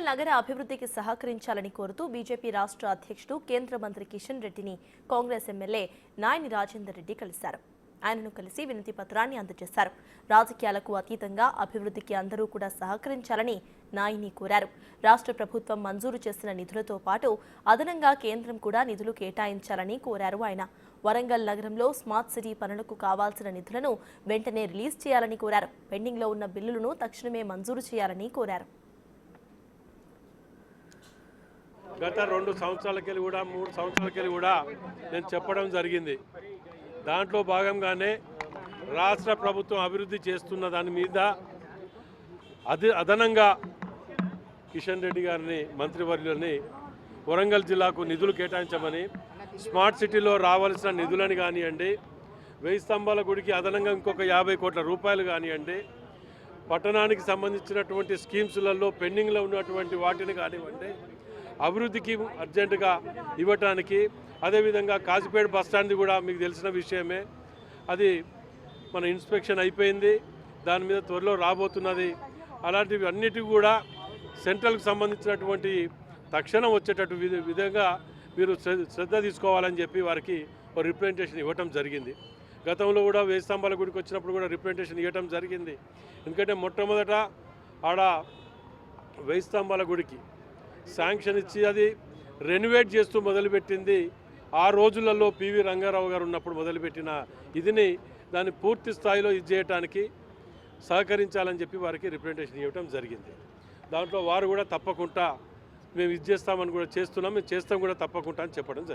నగర అభివృద్ధికి సహకరించాలని కోరుతూ బీజేపీ రాష్ట్ర అధ్యక్షుడు కేంద్ర మంత్రి కిషన్ రెడ్డిని కాంగ్రెస్ ఎమ్మెల్యే నాయని రాజేందర్ రెడ్డి కలిశారు. ఆయనను కలిసి వినతి పత్రాన్ని అందజేశారు. రాజకీయాలకు అతీతంగా అభివృద్ధికి అందరూ కూడా సహకరించాలని నాయని కోరారు. రాష్ట్ర ప్రభుత్వం మంజూరు చేసిన నిధులతో పాటు అదనంగా కేంద్రం కూడా నిధులు కేటాయించాలని కోరారు. ఆయన వరంగల్ నగరంలో స్మార్ట్ సిటీ పనులకు కావాల్సిన నిధులను వెంటనే రిలీజ్ చేయాలని కోరారు. పెండింగ్లో ఉన్న బిల్లులను తక్షణమే మంజూరు చేయాలని కోరారు. గత 2 సంవత్సరాలకెళ్ళి కూడా 3 సంవత్సరాలకెళ్ళి కూడా నేను చెప్పడం జరిగింది. దాంట్లో భాగంగానే రాష్ట్ర ప్రభుత్వం అభివృద్ధి చేస్తున్న దాని మీద అదనంగా కిషన్ రెడ్డి గారిని మంత్రివర్యులని వరంగల్ జిల్లాకు నిధులు కేటాయించమని, స్మార్ట్ సిటీలో రావాల్సిన నిధులని కానివ్వండి, 1000 స్తంభాల గుడికి అదనంగా ఇంకొక 50 కోట్ల రూపాయలు కానివ్వండి, పట్టణానికి సంబంధించినటువంటి స్కీమ్స్లలో పెండింగ్లో ఉన్నటువంటి వాటిని కానివ్వండి, అభివృద్ధికి అర్జెంటుగా ఇవ్వటానికి, అదేవిధంగా కాజీపేట బస్టాండ్ కూడా మీకు తెలిసిన విషయమే, అది మన ఇన్స్పెక్షన్ అయిపోయింది, దాని మీద త్వరలో రాబోతున్నది. అలాంటివి అన్నిటికీ కూడా సెంట్రల్కి సంబంధించినటువంటి తక్షణం వచ్చేటట్టు విధంగా మీరు శ్రద్ధ తీసుకోవాలని చెప్పి వారికి ఒక రిప్రజెంటేషన్ ఇవ్వటం జరిగింది. గతంలో కూడా 1000 స్తంభాల గుడికి వచ్చినప్పుడు కూడా రిప్రజెంటేషన్ ఇవ్వటం జరిగింది. ఎందుకంటే మొట్టమొదట ఆడ 1000 స్తంభాల గుడికి శాంక్షన్ ఇచ్చి అది రెనోవేట్ చేస్తూ మొదలుపెట్టింది ఆ రోజులలో పివి రంగారావు గారు ఉన్నప్పుడు మొదలుపెట్టిన ఇదిని దాన్ని పూర్తి స్థాయిలో ఇది చేయడానికి సహకరించాలని చెప్పి వారికి రిప్రజెంటేషన్ ఇవ్వడం జరిగింది. దాంట్లో వారు కూడా తప్పకుండా మేము ఇది చేస్తామని కూడా చేస్తున్నాం, మేము చేస్తాం కూడా తప్పకుండా అని చెప్పడం జరిగింది.